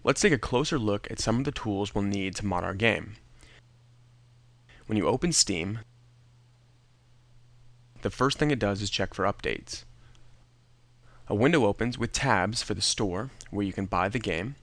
Let's take a closer look at some of the tools we'll need to mod our game. When you open Steam, the first thing it does is check for updates. A window opens with tabs for the store, where you can buy the game.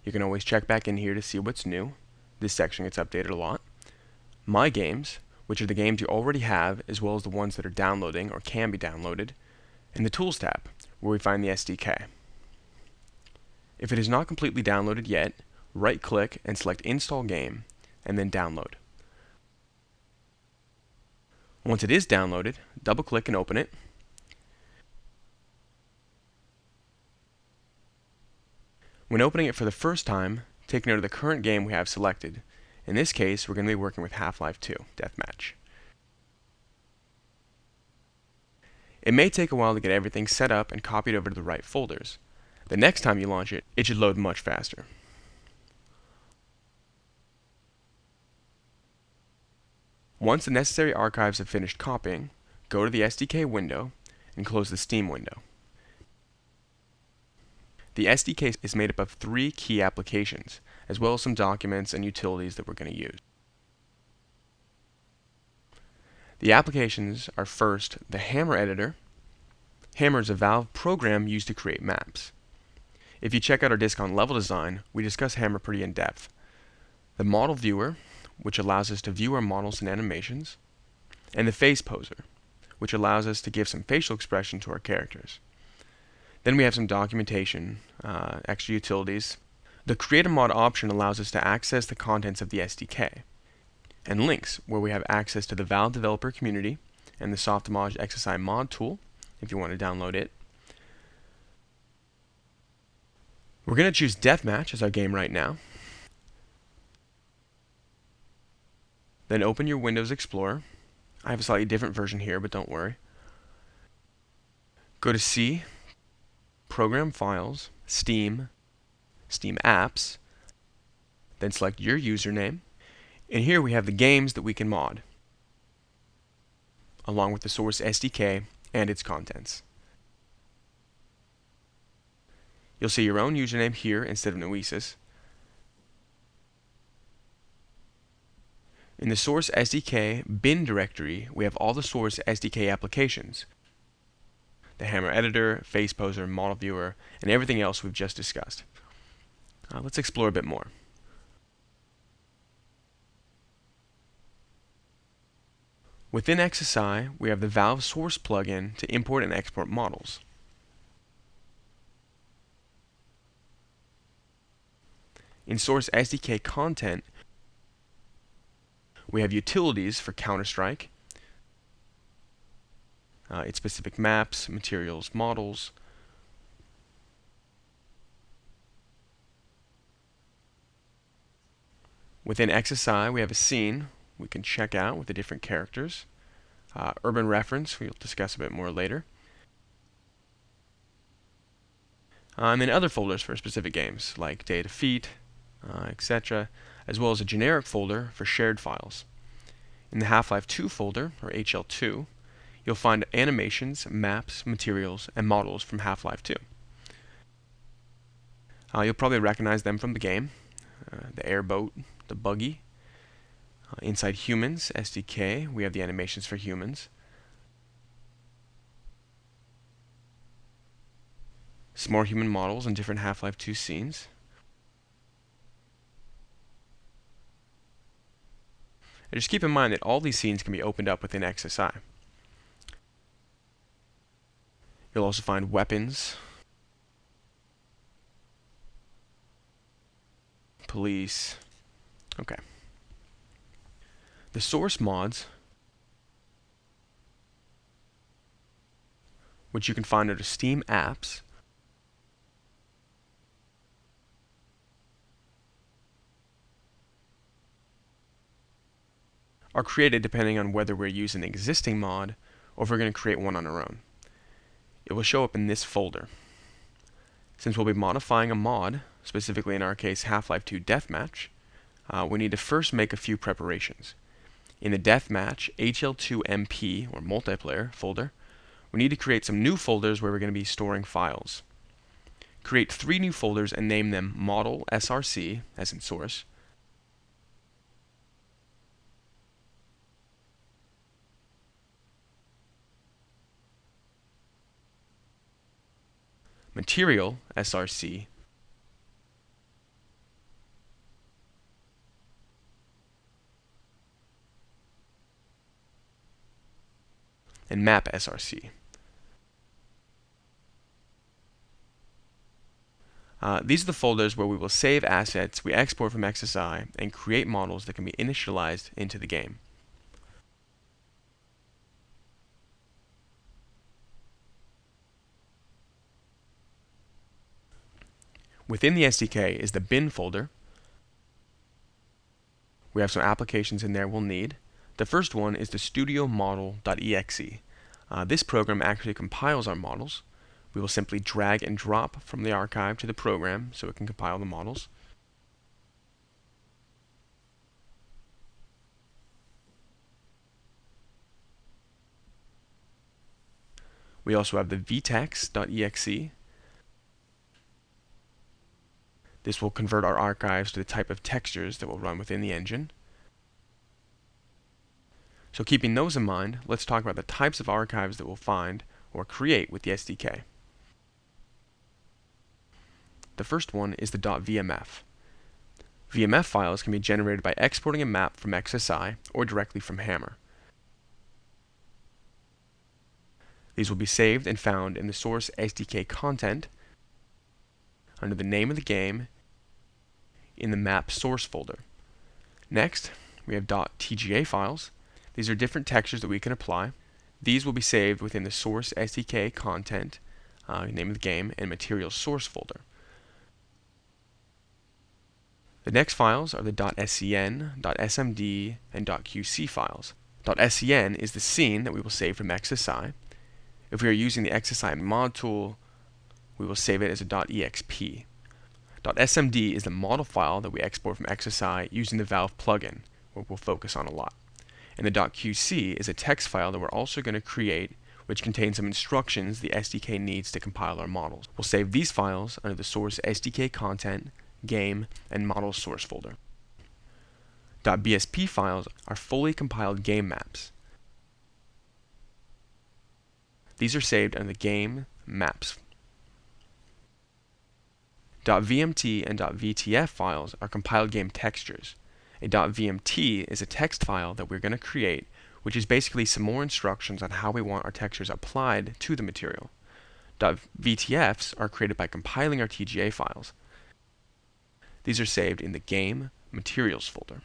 You can always check back in here to see what's new. This section gets updated a lot. My Games, which are the games you already have, as well as the ones that are downloading or can be downloaded. And the Tools tab, where we find the SDK. If it is not completely downloaded yet, right-click and select Install Game, and then Download. Once it is downloaded, double-click and open it. When opening it for the first time, take note of the current game we have selected. In this case, we're going to be working with Half-Life 2 Deathmatch. It may take a while to get everything set up and copied over to the right folders. The next time you launch it, it should load much faster. Once the necessary archives have finished copying, go to the SDK window and close the Steam window. The SDK is made up of 3 key applications, as well as some documents and utilities that we're going to use. The applications are first the Hammer editor. Hammer is a Valve program used to create maps. If you check out our disc on level design, we discuss Hammer pretty in depth. The model viewer, which allows us to view our models and animations, and the face poser, which allows us to give some facial expression to our characters. Then we have some documentation, extra utilities. The Create a Mod option allows us to access the contents of the SDK, and links, where we have access to the Valve developer community and the Softimage XSI mod tool, if you want to download it. We're going to choose Deathmatch as our game right now. Then open your Windows Explorer. I have a slightly different version here, but don't worry. Go to C, Program Files, Steam, Steam Apps, then select your username. And here we have the games that we can mod, along with the source SDK and its contents. You'll see your own username here instead of Neosis. In the source SDK bin directory, we have all the source SDK applications, the Hammer editor, face poser, model viewer, and everything else we've just discussed. Let's explore a bit more. Within XSI, we have the Valve Source plugin to import and export models. In Source SDK content, we have utilities for Counter-Strike, its specific maps, materials, models. Within XSI, we have a scene we can check out with the different characters. Urban reference, we'll discuss a bit more later. And then other folders for specific games, like Day of Defeat, etc., as well as a generic folder for shared files. In the Half-Life 2 folder, or HL2, you'll find animations, maps, materials, and models from Half-Life 2. You'll probably recognize them from the game. The airboat, the buggy. Inside Humans SDK, we have the animations for humans. Some more human models in different Half-Life 2 scenes. And just keep in mind that all these scenes can be opened up within XSI. You'll also find weapons, police. Okay. The source mods, which you can find under Steam Apps, are created depending on whether we're using an existing mod or if we're going to create one on our own. It will show up in this folder. Since we'll be modifying a mod, specifically in our case Half-Life 2 Deathmatch, we need to first make a few preparations. In the Deathmatch HL2 MP, or multiplayer folder, we need to create some new folders where we're going to be storing files. Create 3 new folders and name them model src, as in source, material src, and map src. These are the folders where we will save assets we export from XSI and create models that can be initialized into the game. Within the SDK is the bin folder. We have some applications in there we'll need. The first one is the studio model.exe. This program actually compiles our models. We will simply drag and drop from the archive to the program so it can compile the models. We also have the vtex.exe. This will convert our archives to the type of textures that will run within the engine. So keeping those in mind, let's talk about the types of archives that we'll find or create with the SDK. The first one is the .vmf. VMF files can be generated by exporting a map from XSI or directly from Hammer. These will be saved and found in the source SDK content under the name of the game in the map source folder. Next, we have .tga files. These are different textures that we can apply. These will be saved within the source SDK content, name of the game, and materials source folder. The next files are the .scn, .smd, and .qc files. .scn is the scene that we will save from XSI. If we are using the XSI mod tool, we will save it as a .exp. .smd is the model file that we export from XSI using the Valve plugin, what we'll focus on a lot. And the .qc is a text file that we're also going to create, which contains some instructions the SDK needs to compile our models. We'll save these files under the source SDK content, game, and model source folder. .bsp files are fully compiled game maps. These are saved under the game maps. .vmt and .vtf files are compiled game textures. A .vmt is a text file that we're going to create, which is basically some more instructions on how we want our textures applied to the material. .vtfs are created by compiling our TGA files. These are saved in the game materials folder.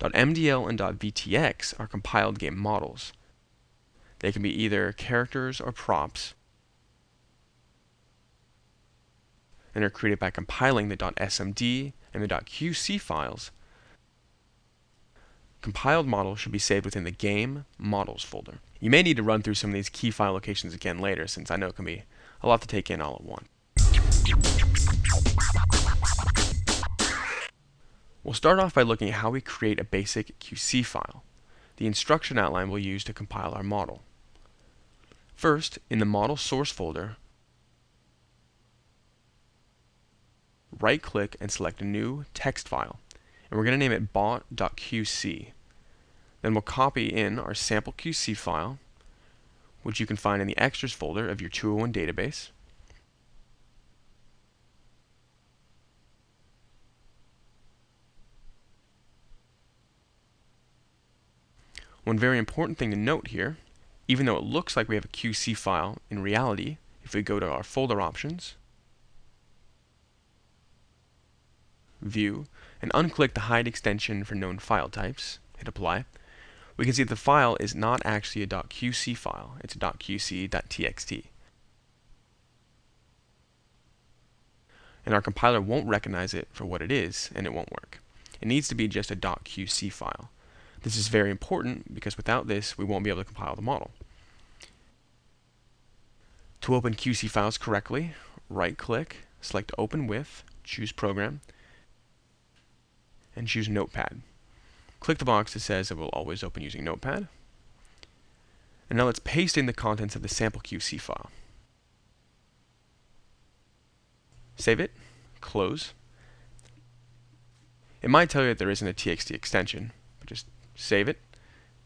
.mdl and .vtx are compiled game models. They can be either characters or props, and are created by compiling the .smd and the .qc files. Compiled models should be saved within the game models folder. You may need to run through some of these key file locations again later, since I know it can be a lot to take in all at once. We'll start off by looking at how we create a basic QC file, the instruction outline we'll use to compile our model. First, in the model source folder, right-click and select a new text file, and we're going to name it bot.qc. Then we'll copy in our sample QC file, which you can find in the extras folder of your 201 database. One very important thing to note here, even though it looks like we have a QC file, in reality, if we go to our folder options, view, and unclick the hide extension for known file types, hit apply, we can see that the file is not actually a .qc file, it's a .qc.txt. And our compiler won't recognize it for what it is, and it won't work. It needs to be just a .qc file. This is very important because without this, we won't be able to compile the model. To open QC files correctly, right-click, select Open With, choose Program, and choose Notepad. Click the box that says it will always open using Notepad. And now let's paste in the contents of the sample QC file. Save it, close. It might tell you that there isn't a TXT extension, but just save it,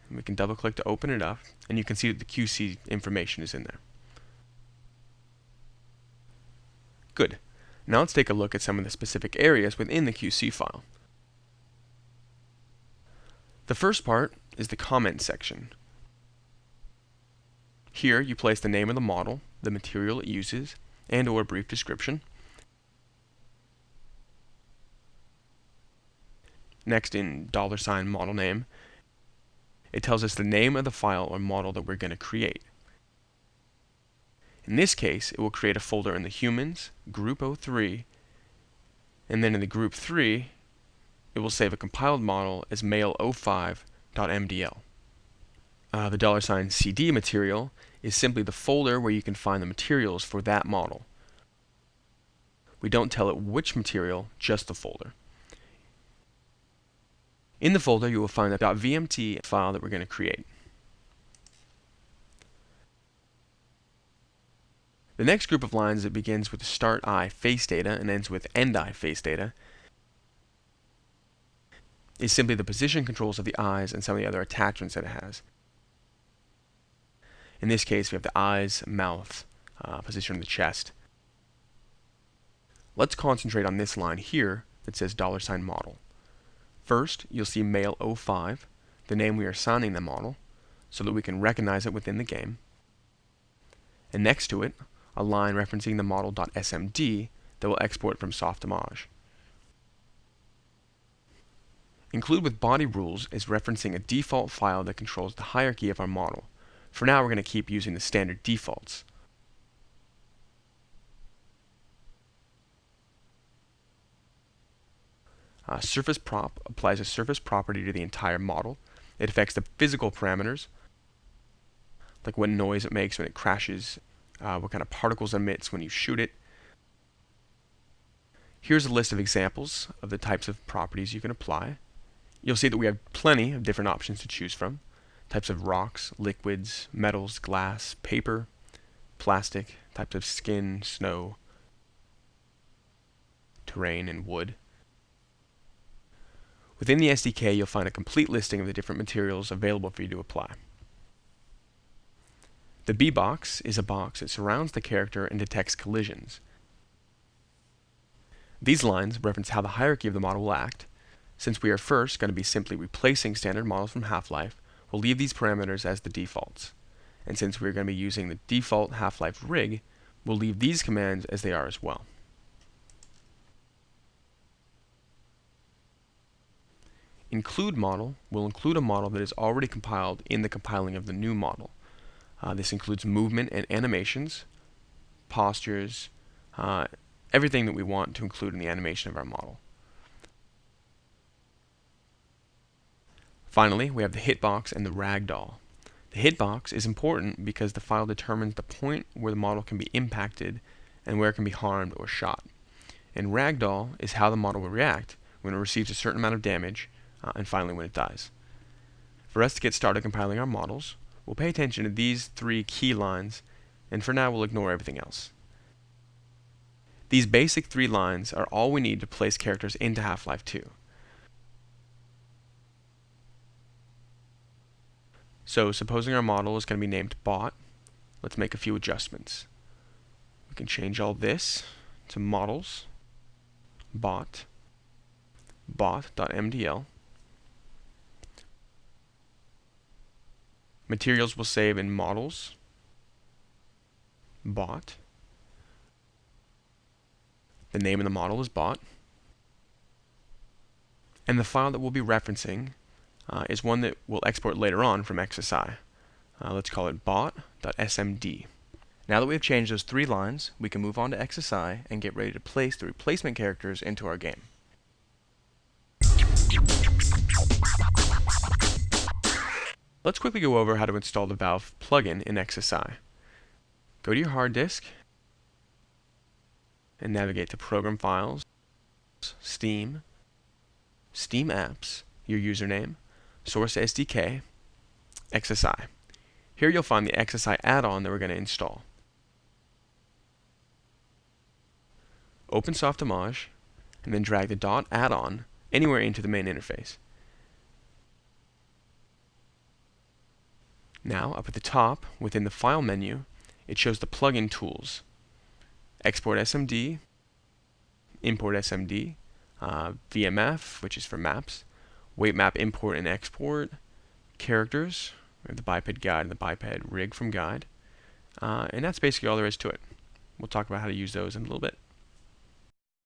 and we can double click to open it up, and you can see that the QC information is in there. Good. Now let's take a look at some of the specific areas within the QC file. The first part is the comment section. Here you place the name of the model, the material it uses, and or a brief description. Next, in $model name, it tells us the name of the file or model that we're going to create. In this case, it will create a folder in the humans, group 03, and then in the group 3, it will save a compiled model as male05.mdl. The $CD material is simply the folder where you can find the materials for that model. We don't tell it which material, just the folder. In the folder, you will find the .vmt file that we're going to create. The next group of lines that begins with the start I face data and ends with end I face data is simply the position controls of the eyes and some of the other attachments that it has. In this case, we have the eyes, mouth, position of the chest. Let's concentrate on this line here that says $model. First, you'll see male05, the name we are assigning the model, so that we can recognize it within the game. And next to it, a line referencing the model.smd that will export from Softimage. Include with body rules is referencing a default file that controls the hierarchy of our model. For now, we're going to keep using the standard defaults. Surface prop applies a surface property to the entire model. It affects the physical parameters, like what noise it makes when it crashes, what kind of particles it emits when you shoot it. Here's a list of examples of the types of properties you can apply. You'll see that we have plenty of different options to choose from. Types of rocks, liquids, metals, glass, paper, plastic, types of skin, snow, terrain, and wood. Within the SDK, you'll find a complete listing of the different materials available for you to apply. The B box is a box that surrounds the character and detects collisions. These lines reference how the hierarchy of the model will act. Since we are first going to be simply replacing standard models from Half-Life, we'll leave these parameters as the defaults. And since we're going to be using the default Half-Life rig, we'll leave these commands as they are as well. Include model will include a model that is already compiled in the compiling of the new model. This includes movement and animations, postures, everything that we want to include in the animation of our model. Finally, we have the hitbox and the ragdoll. The hitbox is important because the file determines the point where the model can be impacted and where it can be harmed or shot. And ragdoll is how the model will react when it receives a certain amount of damage and finally when it dies. For us to get started compiling our models, we'll pay attention to these three key lines, and for now we'll ignore everything else. These basic 3 lines are all we need to place characters into Half-Life 2. So supposing our model is going to be named Bot, let's make a few adjustments. We can change all this to models, bot, bot.mdl. Materials will save in models, bot. The name of the model is bot. And the file that we'll be referencing is one that we'll export later on from XSI. Let's call it bot.smd. Now that we have changed those 3 lines, we can move on to XSI and get ready to place the replacement characters into our game. Let's quickly go over how to install the Valve plugin in XSI. Go to your hard disk and navigate to Program Files, Steam, Steam Apps, your username, Source SDK, XSI. Here you'll find the XSI add-on that we're going to install. open Softimage, and then drag the dot add-on anywhere into the main interface. Now, up at the top, within the File menu, it shows the plugin tools. Export SMD, Import SMD, VMF, which is for maps, Weight Map Import and Export, Characters, we have the biped guide and the biped rig from guide, and that's basically all there is to it. We'll talk about how to use those in a little bit.